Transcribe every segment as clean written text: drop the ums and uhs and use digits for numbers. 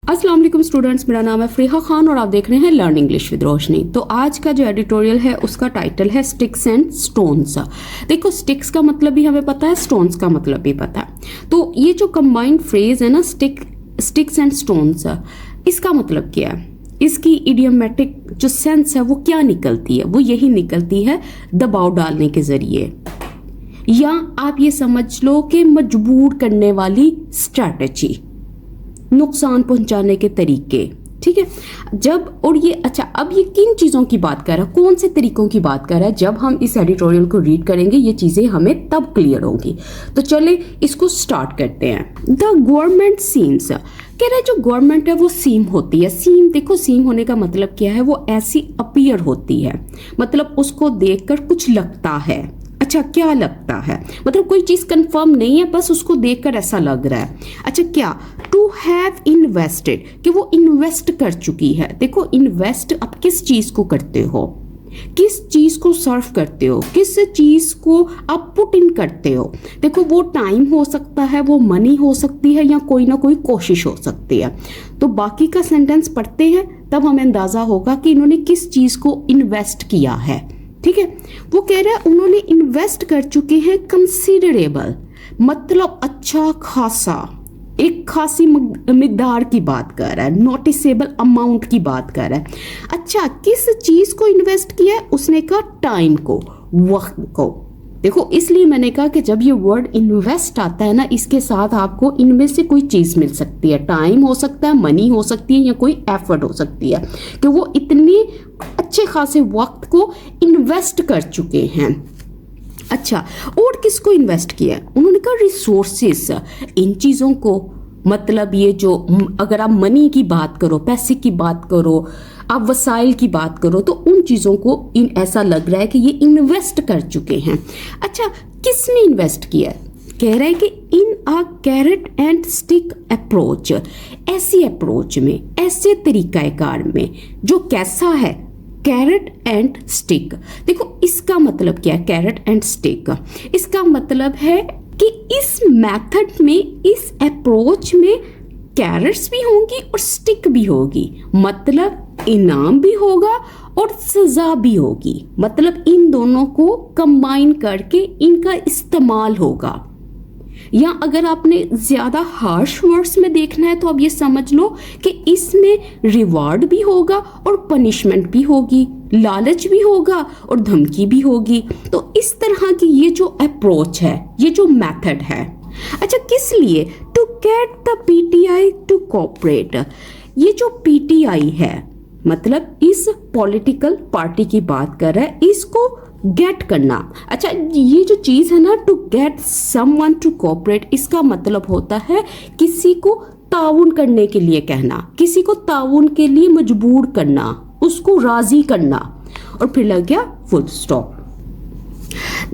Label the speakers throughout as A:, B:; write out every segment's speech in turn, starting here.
A: अस्सलाम वालेकुम स्टूडेंट्स, मेरा नाम है फ्रीहा खान और आप देख रहे हैं लर्न इंग्लिश विद रोशनी। तो आज का जो एडिटोरियल है उसका टाइटल है स्टिक्स एंड स्टोन्स। देखो, स्टिक्स का मतलब भी हमें पता है, स्टोन्स का मतलब भी पता है। तो ये जो कंबाइंड फ्रेज है ना, स्टिक्स एंड स्टोन्स, इसका मतलब क्या है, इसकी इडियोमेटिक जो सेंस है वो क्या निकलती है? वो यही निकलती है दबाव डालने के जरिए, या आप ये समझ लो कि मजबूर करने वाली स्ट्रैटेजी, नुकसान पहुंचाने के तरीके। ठीक है, जब और ये अच्छा, अब ये किन चीज़ों की बात कर रहा है, कौन से तरीकों की बात कर रहा है? जब हम इस एडिटोरियल को रीड करेंगे ये चीज़ें हमें तब क्लियर होंगी। तो चले इसको स्टार्ट करते हैं। द गवर्नमेंट सीम्स, कह रहे जो गवर्नमेंट है वो सीम होती है। सीम, देखो सीम होने का मतलब क्या है, वो ऐसी अपीयर होती है, मतलब उसको देखकर कुछ लगता है। अच्छा, क्या लगता है? मतलब कोई चीज कंफर्म नहीं है, बस उसको देखकर ऐसा लग रहा है। अच्छा, क्या? टू हैव इन्वेस्टेड, कि वो इन्वेस्ट कर चुकी है। देखो, इन्वेस्ट आप किस चीज को करते हो, किस चीज को सर्व करते हो, किस चीज को आप पुट इन करते हो। देखो, वो टाइम हो सकता है, वो मनी हो सकती है, या कोई ना कोई कोशिश हो सकती है। तो बाकी का सेंटेंस पढ़ते हैं तब हमें अंदाजा होगा कि इन्होंने किस चीज को इन्वेस्ट किया है। ठीक है, वो कह रहा है उन्होंने इन्वेस्ट कर चुके हैं कंसीडरेबल, मतलब अच्छा खासा, एक खासी मिकदार की बात कर रहा है, नोटिसेबल अमाउंट की बात कर रहा है। अच्छा, किस चीज को इन्वेस्ट किया है? उसने कहा टाइम को, वक्त को। देखो, इसलिए मैंने कहा कि जब ये वर्ड इन्वेस्ट आता है ना, इसके साथ आपको इनमें से कोई चीज मिल सकती है। टाइम हो सकता है, मनी हो सकती है, या कोई एफर्ट हो सकती है कि वो इतने अच्छे खासे वक्त को इन्वेस्ट कर चुके हैं। अच्छा, और किसको इन्वेस्ट किया? उन्होंने कहा रिसोर्सेस, इन चीज़ों को, मतलब ये जो, अगर आप मनी की बात करो, पैसे की बात करो, आप वसाइल की बात करो, तो उन चीज़ों को ऐसा लग रहा है कि ये इन्वेस्ट कर चुके हैं। अच्छा, किसने इन्वेस्ट किया? कह रहा है कि इन अ कैरेट एंड स्टिक अप्रोच, ऐसी अप्रोच में, ऐसे तरीकाकार में जो कैसा है, कैरेट एंड स्टिक। देखो, इसका मतलब क्या है कैरेट एंड स्टिक? इसका मतलब है कि इस मेथड में, इस अप्रोच में कैरेट्स भी होंगी और स्टिक भी होगी, मतलब इनाम भी होगा और सजा भी होगी। मतलब इन दोनों को कंबाइन करके इनका इस्तेमाल होगा। या अगर आपने ज्यादा हार्श वर्ड्स में देखना है तो आप ये समझ लो कि इसमें रिवार्ड भी होगा और पनिशमेंट भी होगी, लालच भी होगा और धमकी भी होगी। तो इस तरह की ये जो अप्रोच है, ये जो मेथड है। अच्छा, किस लिए? To get the PTI to cooperate. ये जो पीटीआई है, मतलब इस पॉलिटिकल पार्टी की बात कर रहा है, इसको गेट करना। अच्छा, ये जो चीज है ना, to get someone to cooperate, इसका मतलब होता है किसी को ताउन करने के लिए कहना, किसी को ताउन के लिए मजबूर करना, उसको राजी करना। और फिर लग गया full stop.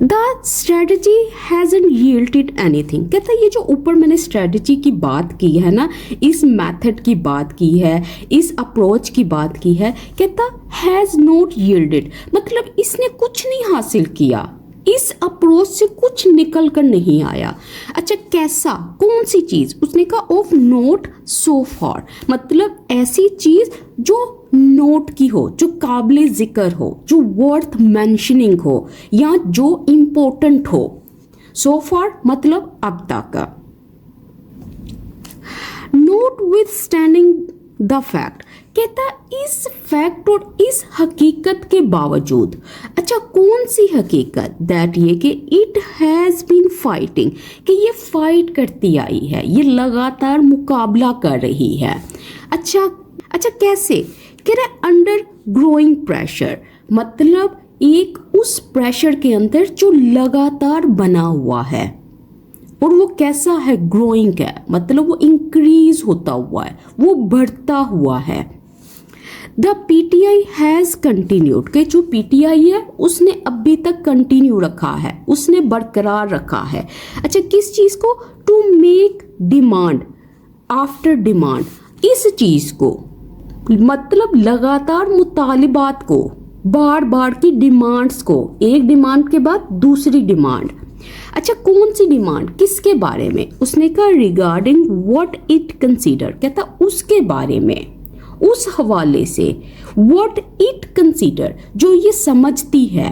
A: The strategy hasn't yielded anything. कहता है ये जो ऊपर मैंने स्ट्रेटजी की बात की है ना, इस मेथड की बात की है, इस अप्रोच की बात की है, कहता हैज नॉट यील्डेड, मतलब इसने कुछ नहीं हासिल किया, इस अप्रोच से कुछ निकल कर नहीं आया। अच्छा, कैसा, कौन सी चीज? उसने कहा ऑफ नोट सो फार, मतलब ऐसी चीज जो नोट की हो, जो काबिल जिक्र हो, जो वर्थ मेंशनिंग हो, या जो इंपॉर्टेंट हो। सो फार मतलब अब तक। Note with standing the fact, कहता इस फैक्ट और इस हकीकत के बावजूद। अच्छा, कौन सी हकीकत? दैट ये कि इट हैज बीन फाइटिंग, कि ये फाइट करती आई है, ये लगातार मुकाबला कर रही है। अच्छा, कैसे? कह रहा अंडर ग्रोइंग प्रेशर, मतलब एक उस प्रेशर के अंदर जो लगातार बना हुआ है। और वो कैसा है? ग्रोइंग है, मतलब वो इंक्रीज होता हुआ है, वो बढ़ता हुआ है। द पीटीआई हैज कंटिन्यूड, के जो पीटीआई है उसने अभी तक कंटिन्यू रखा है, उसने बरकरार रखा है। अच्छा, किस चीज को? To make demand after demand, इस चीज को, मतलब लगातार मुतालिबात को, बार बार की डिमांड्स को, एक डिमांड के बाद दूसरी डिमांड। अच्छा कौन सी डिमांड, किसके बारे में, उसने कहा रिगार्डिंग व्हाट इट कंसीडर, कहता उसके बारे में, उस हवाले से, व्हाट इट कंसीडर जो ये समझती है।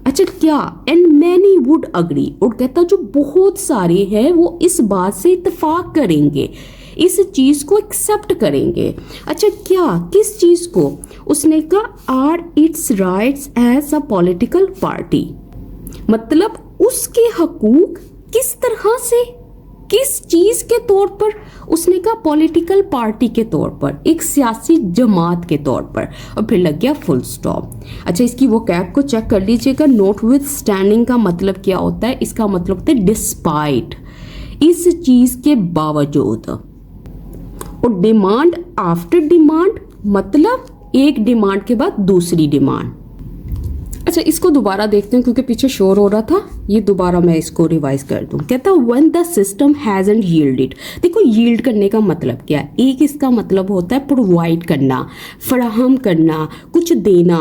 A: अच्छा क्या, एंड मैनी वुड अग्री, और कहता जो बहुत सारे हैं वो इस बात से इत्तेफाक करेंगे, इस चीज को एक्सेप्ट करेंगे। अच्छा क्या, किस चीज को, उसने कहा or its rights as a political party, मतलब उसके हकूक किस तरह से, किस चीज के तौर पर, उसने कहा पॉलिटिकल पार्टी के तौर पर, एक सियासी जमात के तौर पर, और फिर लग गया फुल स्टॉप। अच्छा इसकी वो कैब को चेक कर लीजिएगा। नॉट विद स्टैंडिंग का मतलब क्या होता है, इसका मतलब होता है डिस्पाइट, इस चीज के बावजूद, और डिमांड आफ्टर डिमांड मतलब एक डिमांड के बाद दूसरी डिमांड। अच्छा इसको दोबारा देखते हैं क्योंकि पीछे शोर हो रहा था, ये दोबारा मैं इसको रिवाइज कर दूं। कहता when the system hasn't yielded, देखो यील्ड करने का मतलब क्या है, एक इसका मतलब होता है प्रोवाइड करना, फराहम करना, कुछ देना,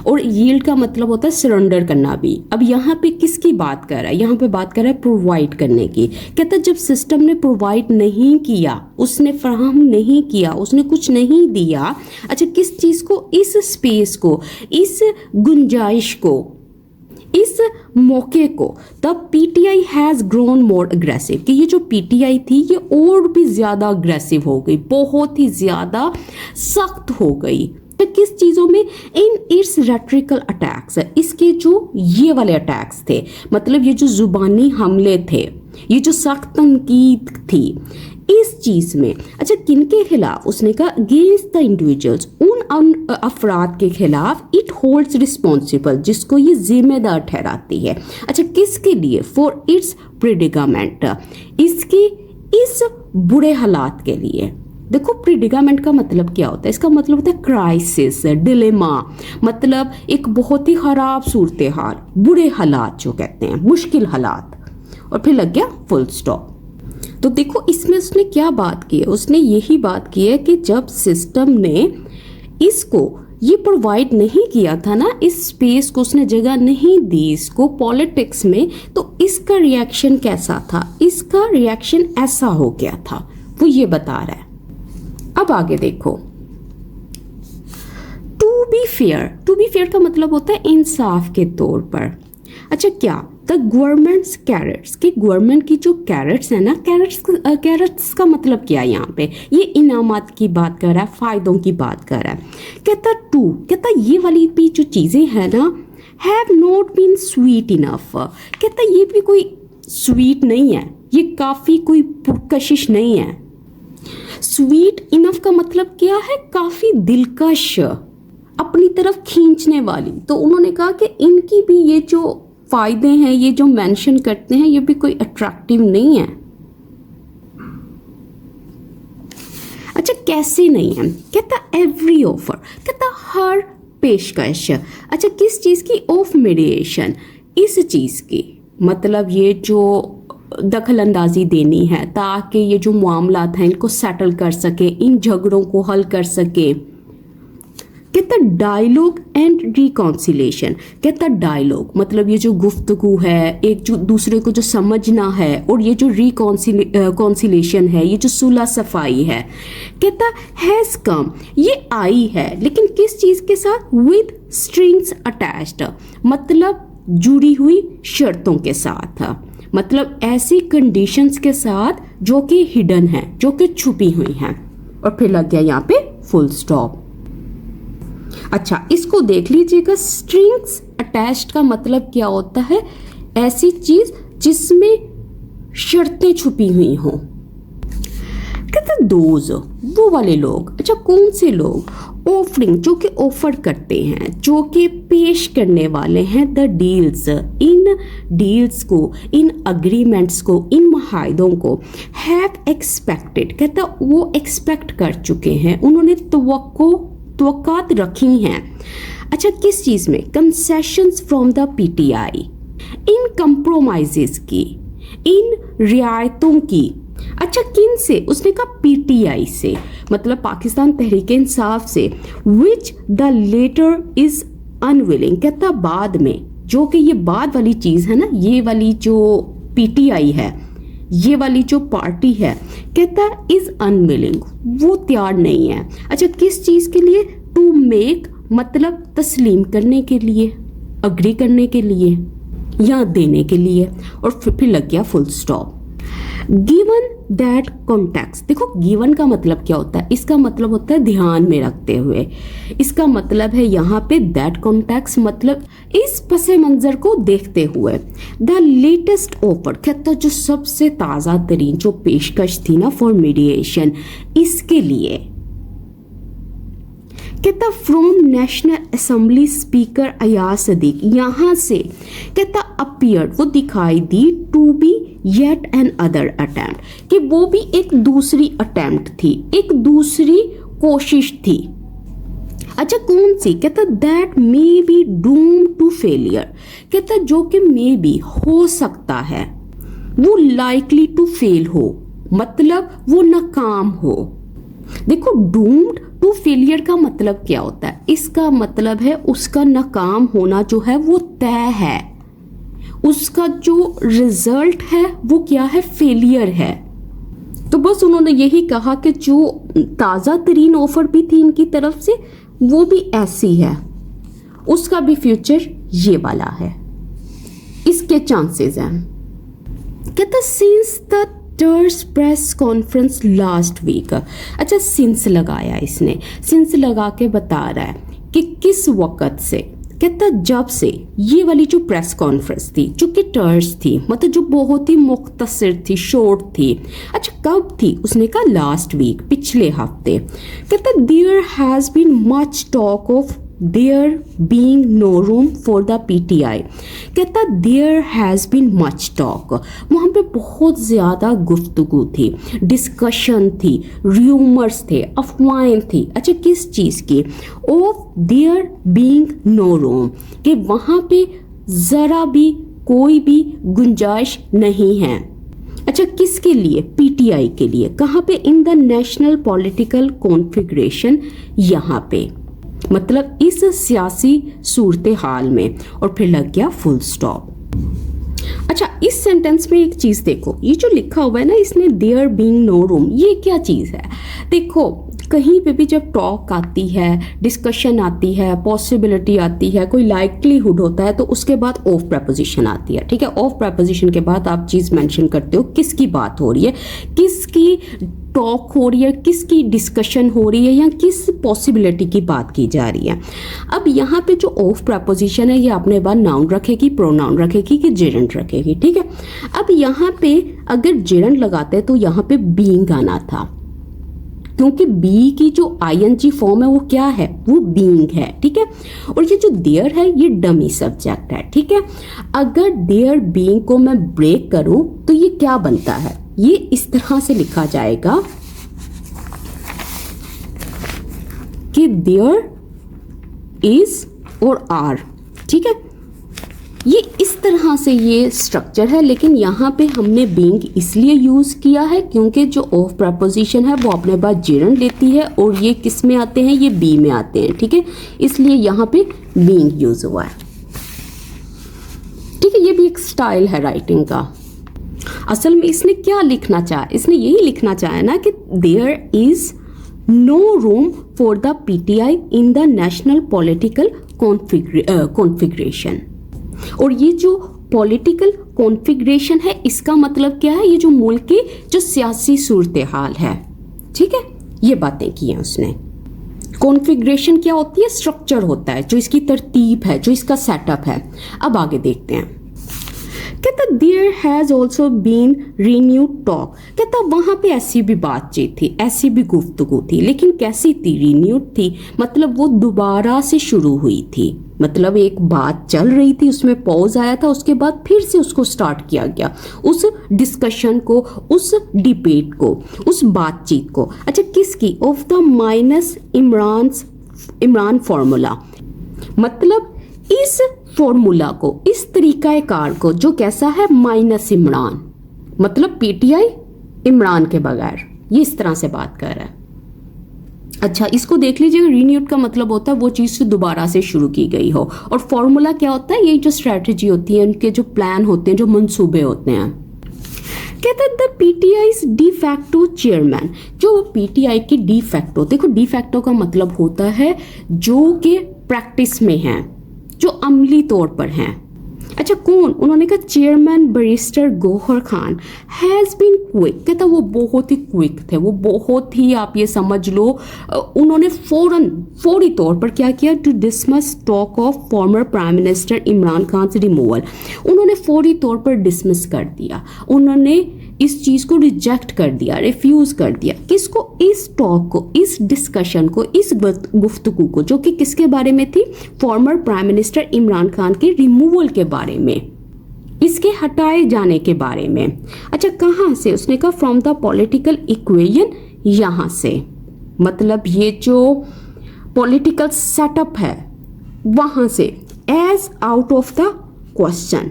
A: और यील्ड का मतलब होता है सरेंडर करना भी। अब यहाँ पे किसकी बात कर रहा है, यहाँ पे बात कर रहा है प्रोवाइड करने की। कहता जब सिस्टम ने प्रोवाइड नहीं किया, उसने फराहम नहीं किया, उसने कुछ नहीं दिया, अच्छा किस चीज को, इस स्पेस को, इस गुंजाइश को, इस मौके को, तब PTI has grown more aggressive, कि ये जो पीटीआई थी ये और भी ज्यादा अग्रेसिव हो गई, बहुत ही ज्यादा सख्त हो गई। तो किस चीजों में, इन इट्स रेट्रिकल अटैक्स, इसके जो ये वाले अटैक्स थे, मतलब ये जो जुबानी हमले थे, ये जो सख्त तनकीद थी इस चीज में। अच्छा किनके खिलाफ, उसने कहा अगेंस्ट द इंडिविजुअल्स, उन अफराद के खिलाफ, इट होल्ड्स रिस्पॉन्सिबल, जिसको ये जिम्मेदार ठहराती है। अच्छा किसके लिए, फॉर इट्स प्रेडिकामेंट, इसके इस बुरे हालात के लिए। देखो प्रेडिकामेंट का मतलब क्या होता है, इसका मतलब होता है क्राइसिस, डिलेमा, मतलब एक बहुत ही खराब सूरत हाल, बुरे हालात जो कहते हैं, मुश्किल हालात, और फिर लग गया फुल स्टॉप। तो देखो इसमें उसने क्या बात की है, उसने यही बात की है कि जब सिस्टम ने इसको ये प्रोवाइड नहीं किया था ना, इस स्पेस को उसने जगह नहीं दी इसको पॉलिटिक्स में, तो इसका रिएक्शन कैसा था, इसका रिएक्शन ऐसा हो गया था, वो ये बता रहा है। अब आगे देखो, टू बी फेयर का मतलब होता है इंसाफ के तौर पर। अच्छा क्या, द गवर्नमेंट्स कैरेट्स, कि गवर्नमेंट की जो कैरेट्स है ना, कैरेट्स का मतलब क्या है, यहाँ पे ये इनामात की बात कर रहा है, फायदों की बात कर रहा है। कहता ये वाली भी जो चीजें हैं ना, have not been sweet enough, कहता ये भी कोई स्वीट नहीं है, ये काफी कोई पुरकशिश नहीं है। स्वीट इनफ का मतलब क्या है, काफी दिलकश, अपनी तरफ खींचने वाली। तो उन्होंने कहा कि इनकी भी ये जो फायदे हैं, ये जो मेंशन करते हैं, ये भी कोई अट्रैक्टिव नहीं है। अच्छा कैसे नहीं है, कहता एवरी ऑफर, कहता हर पेशकश, अच्छा किस चीज की, ऑफ मीडिएशन, इस चीज की, मतलब ये जो दखल अंदाजी देनी है ताकि ये जो मामलात हैं इनको सेटल कर सके, इन झगड़ों को हल कर सके। कहता डायलॉग एंड रिकॉन्सिलेशन, कहता डायलॉग मतलब ये जो गुफ्तगू है, एक जो दूसरे को जो समझना है, और ये जो रिकॉन्सिलेशन है, ये जो सुलह सफाई है, कहता हैज कम, ये आई है, लेकिन किस चीज के साथ, विद स्ट्रिंग्स अटैच्ड, मतलब जुड़ी हुई शर्तों के साथ, मतलब ऐसी कंडीशंस के साथ जो कि हिडन है, जो कि छुपी हुई हैं। और फिर लग गया यहाँ पे फुल स्टॉप। अच्छा इसको देख लीजिएगा, स्ट्रिंग्स अटैच्ड का मतलब क्या होता है, ऐसी चीज जिसमें शर्तें छुपी हुई हों। कहते दोज, वो वाले लोग, अच्छा कौन से लोग, ऑफरिंग जो कि ऑफर करते हैं, जो कि पेश करने वाले हैं, द डील्स, इन डील्स को, इन अग्रीमेंट्स को, इन मुआहदों को, हैव एक्सपेक्टेड, कहता वो एक्सपेक्ट कर चुके हैं, उन्होंने तवक्कात रखी हैं। अच्छा किस चीज में, कंसेशंस फ्रॉम द पीटीआई, इन कंप्रोमाइजेस की, इन रियायतों की। अच्छा किन से, उसने कहा पीटीआई से, मतलब पाकिस्तान तहरीक इंसाफ से, which the latter is unwilling, कहता बाद में, जो कि ये बाद वाली चीज है ना, ये वाली जो पीटीआई है, ये वाली जो पार्टी है, कहता है इज अनविलिंग, वो तैयार नहीं है। अच्छा, किस चीज के लिए? टू मेक मतलब तस्लीम करने के लिए, अग्री करने के लिए या देने के लिए, और फिर लग गया full stop. Given that context, देखो गिवन का मतलब क्या होता है? इसका मतलब होता है ध्यान में रखते हुए। इसका मतलब है यहाँ पे दैट कॉन्टेक्स्ट मतलब इस पसे मंजर को देखते हुए। द लेटेस्ट ऑफर, कहता जो सबसे ताज़ा तरीन जो पेशकश थी ना फॉर मीडिएशन, इसके लिए कहता from national assembly speaker Ayaz Sadiq, यहाँ से कहता अपीयर्ड वो दिखाई दी, to be yet another attempt, कि वो भी एक दूसरी अटेम्प्ट थी, एक दूसरी कोशिश थी। अच्छा, कौन सी? कहता that may be doomed to failure, कहता जो कि मे बी हो सकता है, वो लाइकली टू फेल हो, मतलब वो नाकाम हो। देखो डूम्ड टू फेलियर का मतलब क्या होता है? इसका मतलब है उसका नाकाम होना जो है वो तय है, उसका जो रिजल्ट है वो क्या है? फेलियर है। तो बस उन्होंने यही कहा कि जो ताज़ा तरीन ऑफर भी थी इनकी तरफ से वो भी ऐसी है, उसका भी फ्यूचर ये वाला है, इसके चांसेस हैं। कहता सिंस द टर्स प्रेस कॉन्फ्रेंस लास्ट वीक, अच्छा सिंस लगाया इसने, सिंस लगा के बता रहा है कि किस वक्त से, कहता जब से ये वाली जो प्रेस कॉन्फ्रेंस थी जो कि टर्स थी, मतलब जो बहुत ही मुख्तसर थी, शॉर्ट थी। अच्छा कब थी? उसने कहा लास्ट वीक, पिछले हफ्ते। कहता there has been much talk of there being no room for the PTI, कहता there has been much talk, वहाँ पे बहुत ज़्यादा गुफ्तगू थी, डिस्कशन थी, रूमर्स थे, अफवाहें थी। अच्छा किस चीज़ की? of there being no room, कि वहाँ पे ज़रा भी कोई भी गुंजाइश नहीं है। अच्छा किसके लिए? पीटीआई के लिए। कहाँ पे? इन द नेशनल पॉलिटिकल कॉन्फ़िगरेशन, यहाँ पे मतलब इस सियासी सूरत हाल में, और फिर लग गया फुल स्टॉप। अच्छा इस सेंटेंस में एक चीज़ देखो, ये जो लिखा हुआ है ना इसने देयर बीइंग नो रूम, ये क्या चीज़ है? देखो कहीं पे भी जब टॉक आती है, डिस्कशन आती है, पॉसिबिलिटी आती है, कोई लाइकलीहुड होता है, तो उसके बाद ऑफ प्रपोजिशन आती है। ठीक है, ऑफ प्रपोजिशन के बाद आप चीज़ मेंशन करते हो किसकी बात हो रही है, किसकी टॉक हो रही है, किसकी डिस्कशन हो रही है, या किस पॉसिबिलिटी की बात की जा रही है। अब यहाँ पे जो ऑफ प्रपोजिशन है ये अपने बाद नाउन रखेगी, प्रोनाउन रखेगी कि जेरेंट रखेगी। ठीक है, अब यहाँ पे अगर जेरेंट लगाते तो यहाँ पे बीइंग आना था, क्योंकि बी की जो आईएनजी फॉर्म है वो क्या है? वो बीइंग है। ठीक है, और ये जो देयर है ये डमी सब्जेक्ट है। ठीक है, अगर देयर बीइंग को मैं ब्रेक करूं तो ये क्या बनता है? ये इस तरह से लिखा जाएगा कि देयर इज और आर। ठीक है, ये इस तरह से ये स्ट्रक्चर है, लेकिन यहाँ पे हमने बीइंग इसलिए यूज़ किया है क्योंकि जो ऑफ प्रपोजिशन है वो अपने बाद जेरेंट लेती है, और ये किस में आते हैं? ये बी में आते हैं। ठीक है, इसलिए यहाँ पे बीइंग यूज़ हुआ है। ठीक है, ये भी एक स्टाइल है राइटिंग का। असल में इसने क्या लिखना चाहा? इसने यही लिखना चाहा ना कि there is no room for the PTI in the national political configuration. और ये जो पॉलिटिकल कॉन्फ़िगरेशन है इसका मतलब क्या है? ये जो मुल्क की जो सियासी सूरत हाल है। ठीक है, ये बातें की हैं उसने। कॉन्फ़िगरेशन क्या होती है? स्ट्रक्चर होता है, जो इसकी तरतीब है, जो इसका सेटअप है। अब आगे देखते हैं। कहता there has also been renewed talk, कहता वहाँ पे ऐसी भी बातचीत थी, ऐसी भी गुफ्तगू थी, लेकिन कैसी थी? रीन्यूड थी, मतलब वो दोबारा से शुरू हुई थी। मतलब एक बात चल रही थी, उसमें पॉज आया था, उसके बाद फिर से उसको स्टार्ट किया गया, उस डिस्कशन को, उस डिबेट को, उस बातचीत को। अच्छा किसकी? Of the minus Imran formula, मतलब इस फॉर्मूला को, इस तरीकाकार को जो कैसा है? माइनस इमरान, मतलब पीटीआई इमरान के बगैर, ये इस तरह से बात कर रहा है। अच्छा इसको देख लीजिएगा, रीन्यूड का मतलब होता है वो चीज़ दोबारा से शुरू की गई हो, और फॉर्मूला क्या होता है? ये जो स्ट्रेटजी होती है, उनके जो प्लान होते हैं, जो मंसूबे होते हैं। कहता है the PTI de facto chairman, जो पीटीआई की डी फैक्टो, देखो डी फैक्टो का मतलब होता है जो कि प्रैक्टिस में है, जो अमली तौर पर हैं। अच्छा कौन? उन्होंने कहा chairman barrister Gohar Khan has been quick, कहता वो बहुत ही क्विक थे, वो बहुत ही, आप ये समझ लो, उन्होंने फौरी तौर पर क्या किया, to dismiss talk of former prime minister Imran Khan से रिमूवल, उन्होंने फौरी तौर पर डिसमिस कर दिया, उन्होंने इस चीज़ को रिजेक्ट कर दिया, रिफ्यूज कर दिया। किसको? इस टॉक को, इस डिस्कशन को, इस गुफ्तगू को, जो कि किसके बारे में थी, farmer prime minister Imran Khan के रिमूवल के बारे में, इसके हटाए जाने के बारे में। अच्छा कहाँ से? उसने कहा फ्रॉम द पॉलिटिकल इक्वेशन, यहाँ से, मतलब ये जो पॉलिटिकल सेटअप है वहाँ से, as out of the question,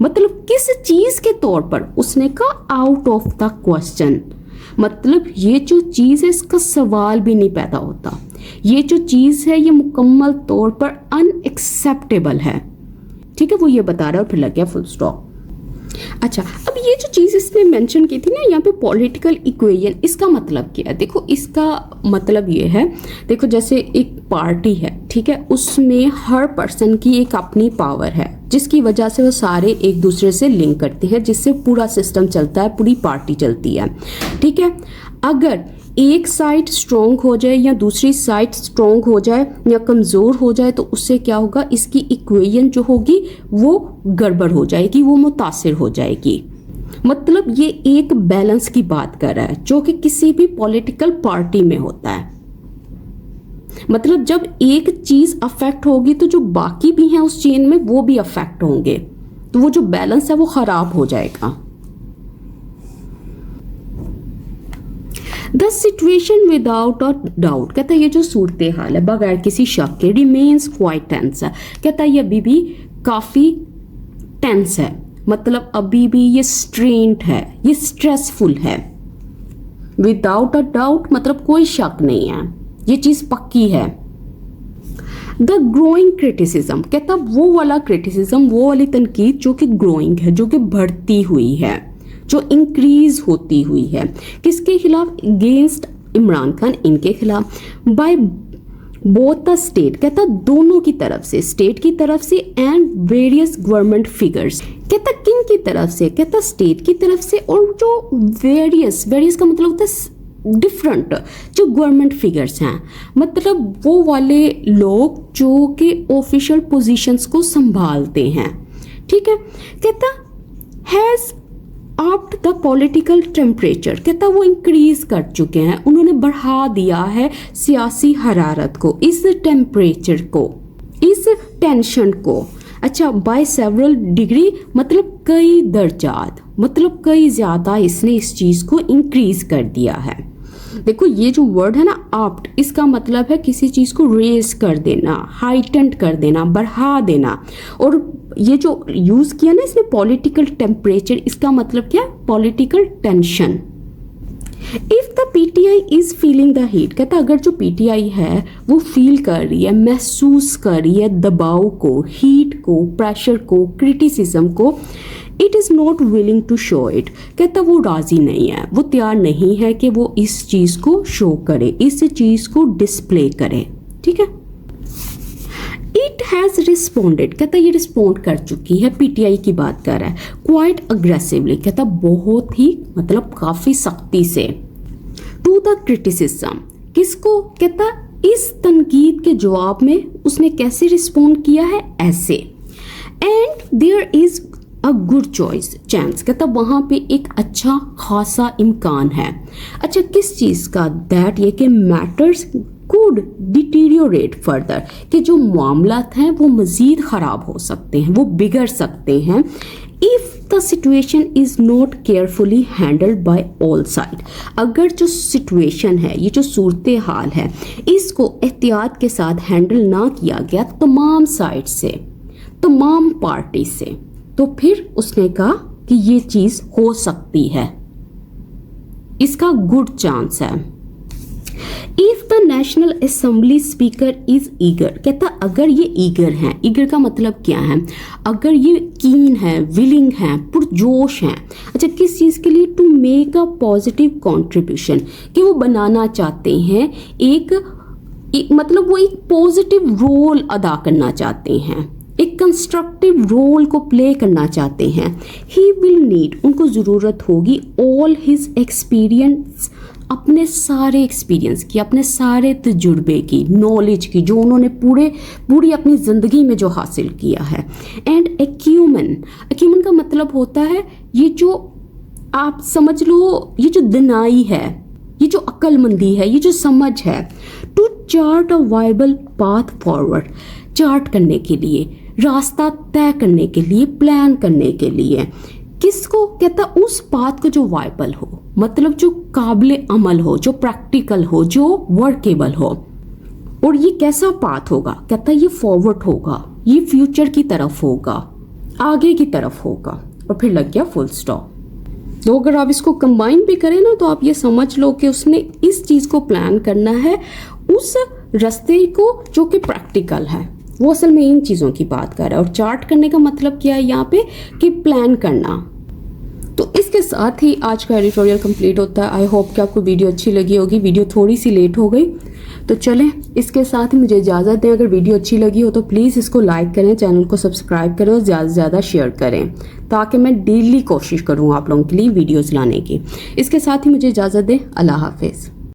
A: मतलब किस चीज के तौर पर? उसने कहा आउट ऑफ द क्वेश्चन, मतलब ये जो चीज है इसका सवाल भी नहीं पैदा होता, ये जो चीज है ये मुकम्मल तौर पर अनएक्सेप्टेबल है। ठीक है, वो ये बता रहा है और फिर लग गया फुल स्टॉप। अच्छा अब ये जो चीज़ इसने मेंशन की थी ना यहाँ पे पॉलिटिकल इक्वेशन, इसका मतलब क्या है? देखो इसका मतलब ये है, देखो जैसे एक पार्टी है, ठीक है, उसमें हर पर्सन की एक अपनी पावर है जिसकी वजह से वो सारे एक दूसरे से लिंक करते हैं, जिससे पूरा सिस्टम चलता है, पूरी पार्टी चलती है। ठीक है, अगर एक साइड स्ट्रोंग हो जाए या दूसरी साइड स्ट्रोंग हो जाए या कमज़ोर हो जाए तो उससे क्या होगा, इसकी इक्वेशन जो होगी वो गड़बड़ हो जाएगी, वो मुतासिर हो जाएगी। मतलब ये एक बैलेंस की बात कर रहा है जो कि किसी भी पॉलिटिकल पार्टी में होता है। मतलब जब एक चीज़ अफेक्ट होगी तो जो बाकी भी हैं उस चेन में वो भी अफेक्ट होंगे, तो वो जो बैलेंस है वो ख़राब हो जाएगा। The situation without a doubt, कहता है ये जो सूरत हाल है बगैर किसी शक के, रिमेन्स क्वाइट टेंस है, कहता है ये अभी भी काफ़ी टेंस है, मतलब अभी भी ये स्ट्रेन्ड है, ये स्ट्रेसफुल है। विदाउट अ डाउट मतलब कोई शक नहीं है, ये चीज़ पक्की है। द ग्रोइंग क्रिटिसिज्म, कहता वो वाला क्रिटिसिज्म, वो वाली तनकीद जो कि ग्रोइंग है, जो कि बढ़ती हुई है, जो इंक्रीज होती हुई है, किसके खिलाफ? अगेंस्ट इमरान खान, इनके खिलाफ। बाय बोथ द स्टेट, कहता दोनों की तरफ से, स्टेट की तरफ से एंड वेरियस गवर्नमेंट फिगर्स, कहता किन की तरफ से? कहता स्टेट की तरफ से और जो वेरियस का मतलब होता है डिफरेंट, जो गवर्नमेंट फिगर्स हैं, मतलब वो वाले लोग जो कि ऑफिशियल पोजीशंस को संभालते हैं। ठीक है, कहता has up the political temperature, कहता वो इंक्रीज कर चुके हैं, उन्होंने बढ़ा दिया है सियासी हरारत को, इस टेम्परेचर को, इस टेंशन को। अच्छा बाय सेवरल डिग्री मतलब कई दर्जात, मतलब कई ज़्यादा इसने इस चीज़ को इंक्रीज कर दिया है। देखो ये जो वर्ड है ना अप्ट, इसका मतलब है किसी चीज़ को रेज कर देना, हाइटेंड कर देना, बढ़ा देना। और ये जो यूज़ किया ना इसने पॉलिटिकल टेम्परेचर, इसका मतलब क्या? Political tension. If the PTI is feeling the heat, कहता अगर जो पीटीआई है वो फील कर रही है, महसूस कर रही है दबाव को, हीट को, प्रेशर को, क्रिटिसिज्म को, it is not willing to show it, कहता वो राज़ी नहीं है, वो तैयार नहीं है कि वो इस चीज़ को शो करे, इस चीज़ को डिस्प्ले करे। ठीक है, इट हैज़ रिस्पॉन्डेड, कहता ये रिस्पॉन्ड कर चुकी है, पीटीआई की बात कर रहा है, क्वाइट अग्रेसिवली, कहता बहुत ही मतलब काफ़ी सख्ती से, टू द क्रिटिसिज्म, किसको? कहता इस तनकीद के जवाब में उसने कैसे रिस्पॉन्ड किया है? ऐसे। And there is a good choice chance, कहता वहाँ पे एक अच्छा खासा इम्कान है। अच्छा किस चीज़ का? दैट ये कि मैटर्स कुड डिटीरियोरेट फर्दर, कि जो मामलात हैं वो मज़ीद ख़राब हो सकते हैं, वो बिगड़ सकते हैं। If the situation is not carefully handled by all side, अगर जो सिचुएशन है, ये जो सूरत हाल है, इसको एहतियात के साथ हैंडल ना किया गया तमाम साइड से, तमाम पार्टी से, तो फिर उसने कहा कि ये चीज़ हो सकती है, इसका गुड चांस है। If the national assembly speaker is eager, कहता अगर ये ईगर हैं, ईगर का मतलब क्या है, अगर ये कीन है, विलिंग है, पुरजोश हैं, अच्छा किस चीज़ के लिए, to make a positive contribution, कि वो बनाना चाहते हैं मतलब वो एक पॉजिटिव रोल अदा करना चाहते हैं, एक कंस्ट्रक्टिव रोल को प्ले करना चाहते हैं, ही विल नीड, उनको ज़रूरत होगी, ऑल हिज एक्सपीरियंस, अपने सारे एक्सपीरियंस की, अपने सारे तजुर्बे की, नॉलेज की, जो उन्होंने पूरी अपनी ज़िंदगी में जो हासिल किया है, एंड एक्यूमन, एक्यूमन का मतलब होता है ये जो आप समझ लो, ये जो दिनाई है, ये जो अक्लमंदी है, ये जो समझ है, to chart a viable path forward, chart करने के लिए, रास्ता तय करने के लिए, प्लान करने के लिए, किसको, कहता उस पाथ को जो वायबल हो, मतलब जो काबिल अमल हो, जो प्रैक्टिकल हो, जो वर्केबल हो। और ये कैसा पाथ होगा, कहता ये फॉरवर्ड होगा, ये फ्यूचर की तरफ होगा, आगे की तरफ होगा, और फिर लग गया फुल स्टॉप। तो अगर आप इसको कंबाइन भी करें ना, तो आप ये समझ लो कि उसने इस चीज़ को प्लान करना है, उस रास्ते को जो कि प्रैक्टिकल है, वो असल में इन चीज़ों की बात कर रहा है। और चार्ट करने का मतलब क्या है यहाँ पे, कि प्लान करना। तो इसके साथ ही आज का एडिटोरियल कंप्लीट होता है। आई होप कि आपको वीडियो अच्छी लगी होगी। वीडियो थोड़ी सी लेट हो गई, तो चलें इसके साथ ही मुझे इजाज़त दें। अगर वीडियो अच्छी लगी हो तो प्लीज़ इसको लाइक करें, चैनल को सब्सक्राइब करें और ज़्यादा से ज़्यादा शेयर करें, ताकि मैं डेली कोशिश करूँ आप लोगों के लिए वीडियोज़ लाने की। इसके साथ ही मुझे इजाज़त दें। अल्लाह हाफिज़।